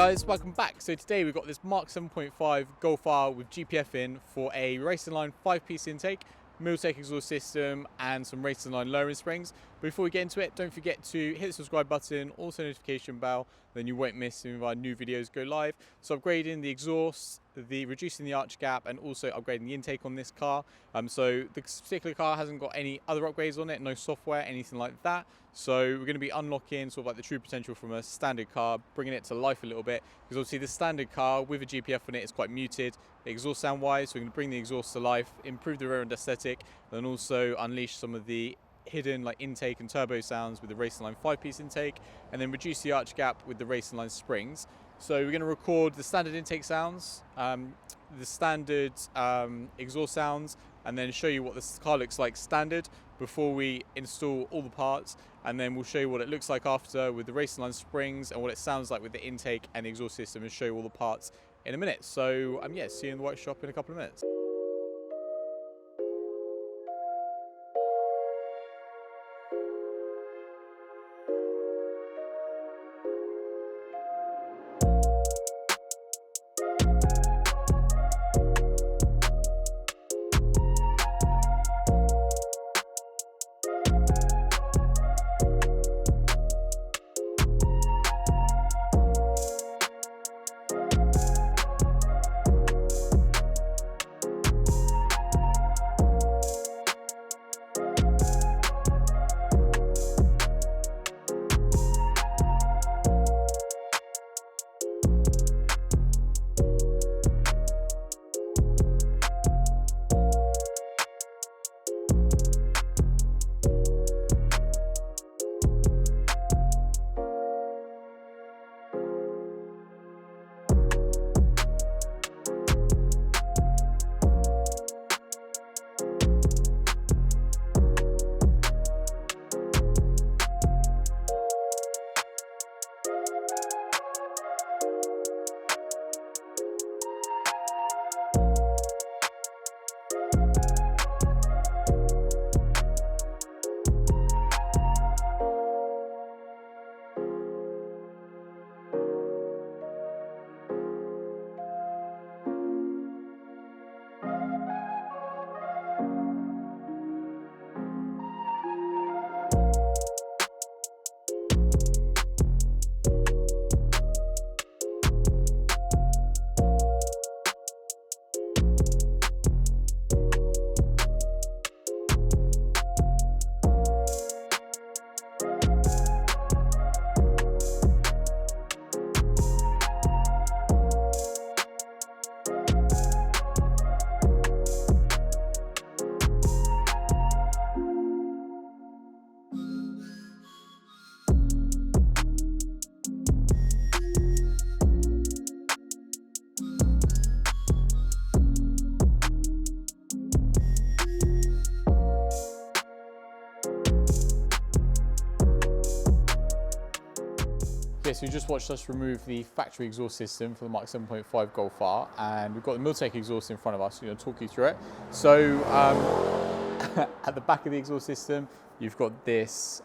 guys, welcome back. So today we've got this MK7.5 Golf R with GPF in for a Racingline 5-piece intake, Miltek exhaust system and some Racingline lowering springs. Before we get into it, don't forget to hit the subscribe button, also notification bell, then you won't miss any of our new videos go live. So upgrading the exhaust, reducing the arch gap, and also upgrading the intake on this car. So this particular car hasn't got any other upgrades on it, no software, anything like that. So we're going to be unlocking sort of like the true potential from a standard car, bringing it to life a little bit, because obviously the standard car with a GPF on it is quite muted exhaust sound wise. So we're going to bring the exhaust to life, improve the rear end aesthetic, and also unleash some of the hidden like intake and turbo sounds with the Racingline 5-piece intake, and then reduce the arch gap with the Racingline springs. So we're going to record the standard intake sounds, the standard exhaust sounds, and then show you what this car looks like standard before we install all the parts, and then we'll show you what it looks like after with the Racingline springs and what it sounds like with the intake and the exhaust system, and show you all the parts in a minute. So yeah, see you in the workshop in a couple of minutes. So you just watched us remove the factory exhaust system for the MK7.5 Golf R, and we've got the Miltek exhaust in front of us. We're going to talk you through it. So at the back of the exhaust system, you've got this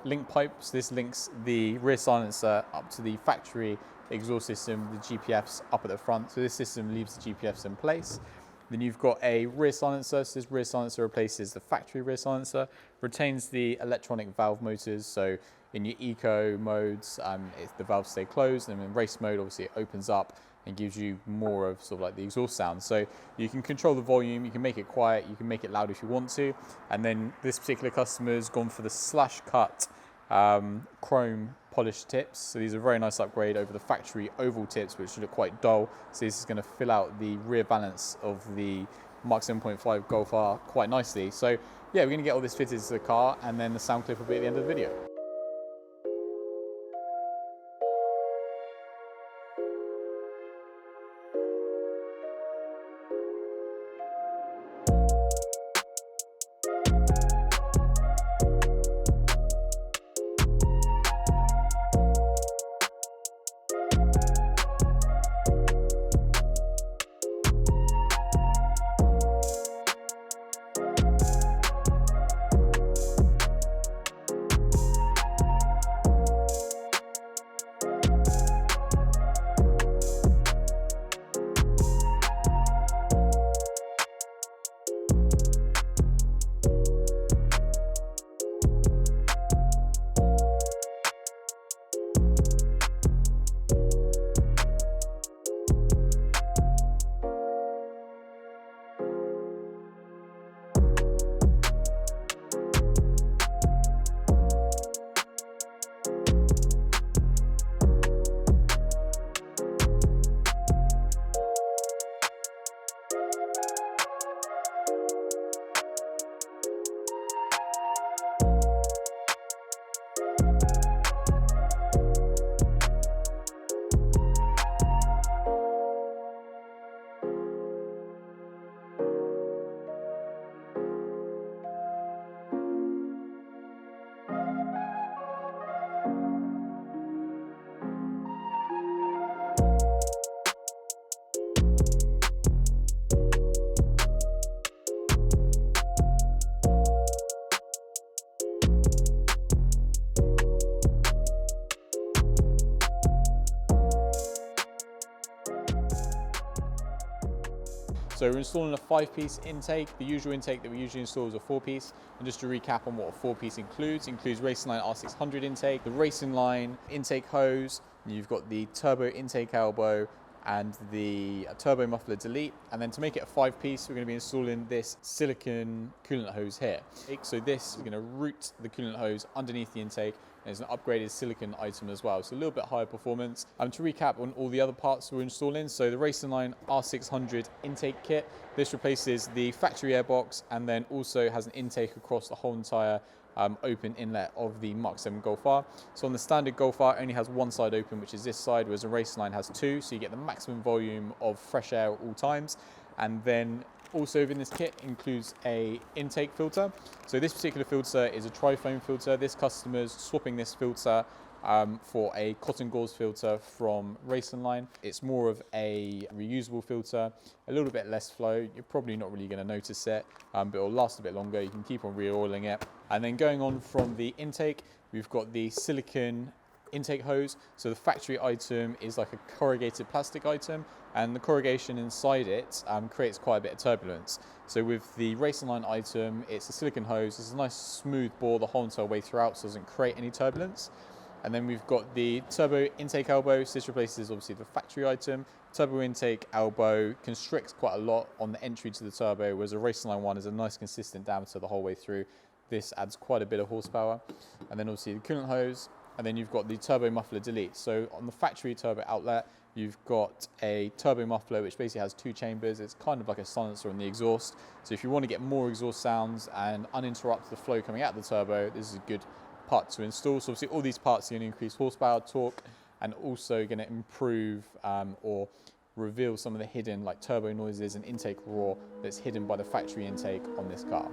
link pipe. So this links the rear silencer up to the factory exhaust system, the GPFs up at the front. So this system leaves the GPFs in place. Then you've got a rear silencer. So this rear silencer replaces the factory rear silencer, retains the electronic valve motors. So in your eco modes, the valves stay closed, and in race mode, obviously it opens up and gives you more of sort of like the exhaust sound. So you can control the volume, you can make it quiet, you can make it loud if you want to. And then this particular customer's gone for the slash cut chrome polished tips. So these are a very nice upgrade over the factory oval tips, which look quite dull. So this is going to fill out the rear balance of the MK7.5 Golf R quite nicely. So yeah, we're going to get all this fitted to the car, and then the sound clip will be at the end of the video. So we're installing a 5-piece intake. The usual intake that we usually install is a 4-piece. And just to recap on what a 4-piece includes Racingline R600 intake, the Racingline intake hose, you've got the turbo intake elbow, and the turbo muffler delete. And then to make it a 5-piece, we're going to be installing this silicone coolant hose here. So this, we're going to route the coolant hose underneath the intake. There's an upgraded silicone item as well, so a little bit higher performance. To recap on all the other parts we're installing, so the Racingline R600 intake kit, this replaces the factory airbox and then also has an intake across the whole entire open inlet of the MK7 Golf R. So on the standard Golf R, it only has one side open, which is this side, whereas the Racingline has two, so you get the maximum volume of fresh air at all times. And then also within this kit includes a intake filter. So this particular filter is a tri-foam filter. This customer's swapping this filter for a cotton gauze filter from Racingline. It's more of a reusable filter, a little bit less flow. You're probably not really going to notice it, but it'll last a bit longer. You can keep on re-oiling it. And then going on from the intake, we've got the silicone intake hose. So the factory item is like a corrugated plastic item, and the corrugation inside it creates quite a bit of turbulence. So with the Racingline item, it's a silicone hose. It's a nice smooth bore the whole entire way throughout, so it doesn't create any turbulence. And then we've got the turbo intake elbow. So this replaces obviously the factory item. Turbo intake elbow constricts quite a lot on the entry to the turbo, whereas a Racingline one is a nice consistent diameter the whole way through. This adds quite a bit of horsepower. And then obviously the coolant hose. And then you've got the turbo muffler delete. So on the factory turbo outlet, you've got a turbo muffler, which basically has two chambers. It's kind of like a silencer on the exhaust. So if you want to get more exhaust sounds and uninterrupt the flow coming out of the turbo, this is a good part to install. So obviously all these parts are going to increase horsepower, torque, and also going to improve or reveal some of the hidden like turbo noises and intake roar that's hidden by the factory intake on this car.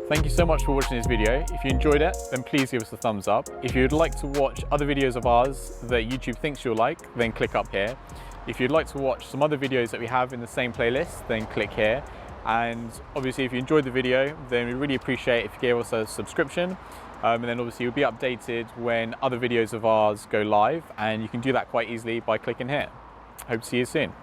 Thank you so much for watching this video. If you enjoyed it, then please give us a thumbs up. If you'd like to watch other videos of ours that YouTube thinks you'll like, then click up here. If you'd like to watch some other videos that we have in the same playlist, then click here. And obviously if you enjoyed the video, then we really appreciate if you gave us a subscription. And then obviously you'll be updated when other videos of ours go live, and you can do that quite easily by clicking here. Hope to see you soon.